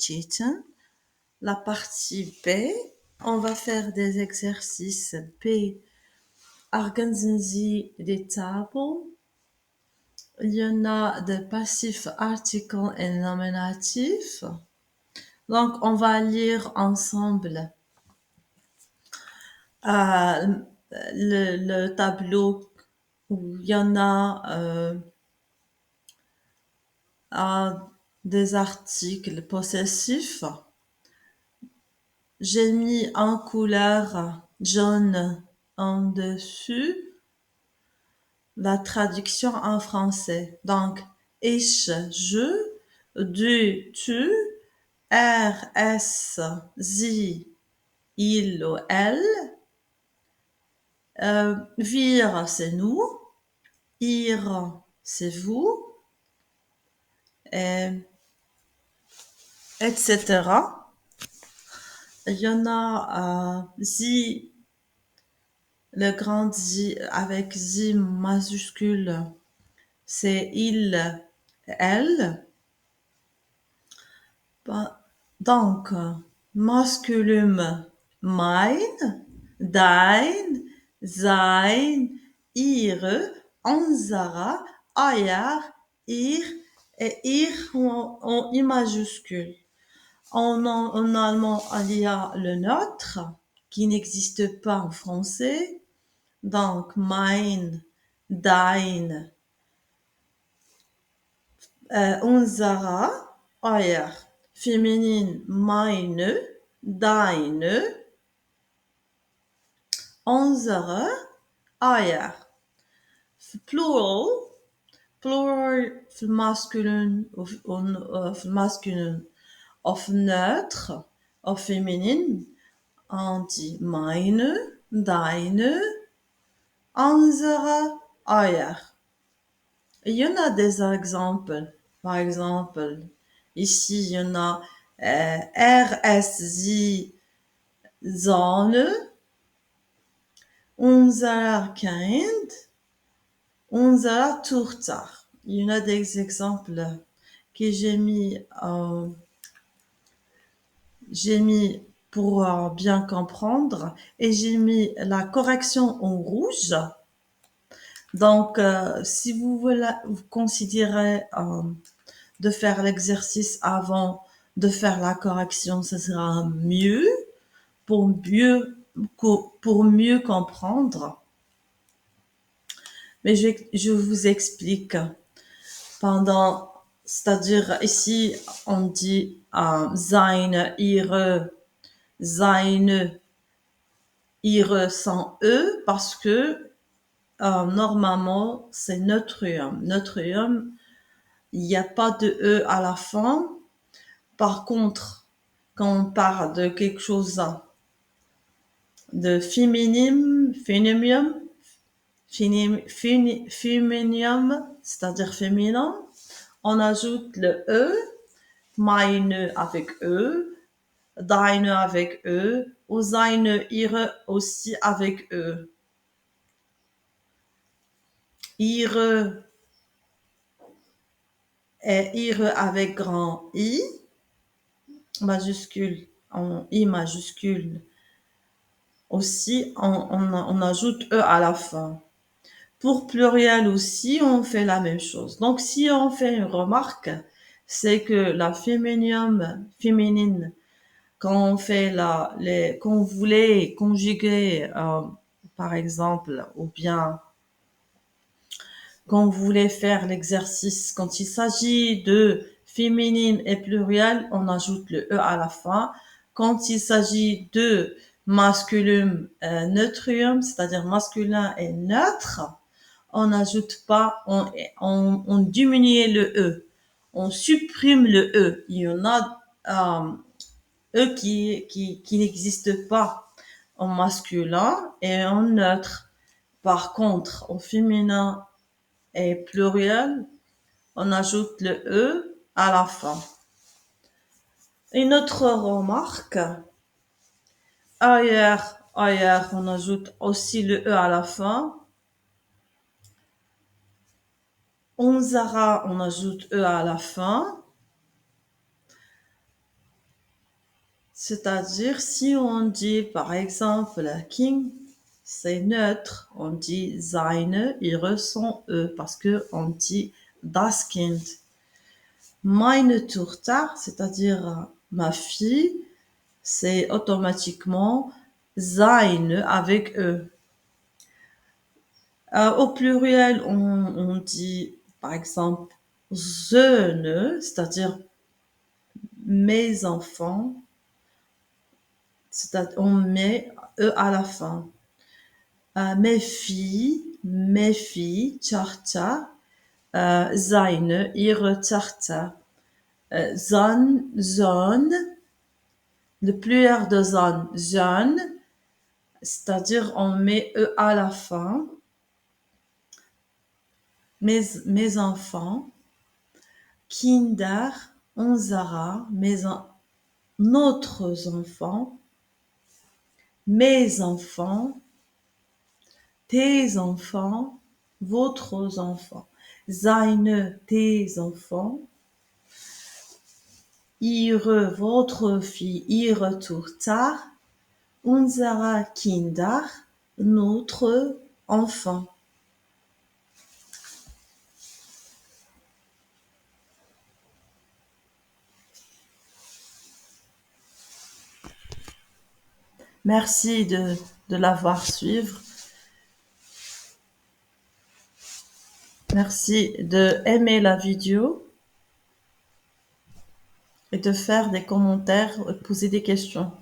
Chechen. La partie B, on va faire des exercices B. Organisen Sie des tables. Il y en a des passifs, articles et nominatifs. Donc, on va lire ensemble le tableau où il y en a des articles possessifs. J'ai mis en couleur jaune en dessus la traduction en français. Donc, ich, je, du, tu, er, es, sie, il ou elle, wir, c'est nous, ihr, c'est vous, et, etc. Il y en a sie, le grand sie avec sie majuscule, c'est il, elle. Donc, masculin, mein, dein, sein, ihre, unsere, euer, ihr et ihr en I majuscule. En allemand, il y a le nôtre qui n'existe pas en français. Donc, mein, dein, unsere, euer. Féminine, meine, deine, unsere, euer. Plural masculin of neutre, of féminine, on dit meine, deine, unsere, euer. Il y en a des exemples. Par exemple, ici, il y en a er, es, sie, seine, unser Kind, unsere Tochter. Il y en a des exemples que j'ai mis pour bien comprendre et j'ai mis la correction en rouge. Donc, si vous considérez de faire l'exercice avant de faire la correction, ce sera mieux pour mieux comprendre. Mais je vous explique c'est-à-dire ici on dit seine, ihre sans e parce que normalement c'est neutrium. Neutrium, il n'y a pas de e à la fin. Par contre, quand on parle de quelque chose de féminin, c'est-à-dire féminin, on ajoute le e, meine avec e, deine avec e, ou seine, ihre aussi avec e. Ihre et ihre avec grand I, majuscule, en I majuscule. Aussi, on ajoute E à la fin. Pour pluriel aussi, on fait la même chose. Donc, si on fait une remarque, c'est que la féminine, quand on fait quand on voulait conjuguer, par exemple, ou bien quand on voulait faire l'exercice, quand il s'agit de féminine et pluriel, on ajoute le E à la fin. Quand il s'agit de masculin neutrium, c'est-à-dire masculin et neutre, on n'ajoute pas, on diminue le E. On supprime le E. Il y en a E qui n'existe pas en masculin et en neutre. Par contre, au féminin et pluriel, on ajoute le E à la fin. Une autre remarque, ailleurs, on ajoute aussi le E à la fin. Unsere, on ajoute E à la fin. C'est-à-dire, si on dit par exemple King, c'est neutre. On dit seine, ihre sont eux, parce que on dit das Kind. Meine Tochter, c'est-à-dire ma fille, c'est automatiquement seine avec eux. Au pluriel, on dit par exemple Söhne, c'est-à-dire mes enfants, c'est-à-dire on met eux à la fin. Mes filles, Tochter, seine, ihre Tochter, Sohn, le pluriel de Sohn, c'est-à-dire on met eux à la fin. Mes enfants, Kinder, unsere, notre enfants, mes enfants, tes enfants, votre enfant, seine, tes enfants, ihre, votre fille, ihre Tochter, unsere Kinder, notre enfant. Merci de l'avoir suivre. Merci de aimer la vidéo et de faire des commentaires, poser des questions.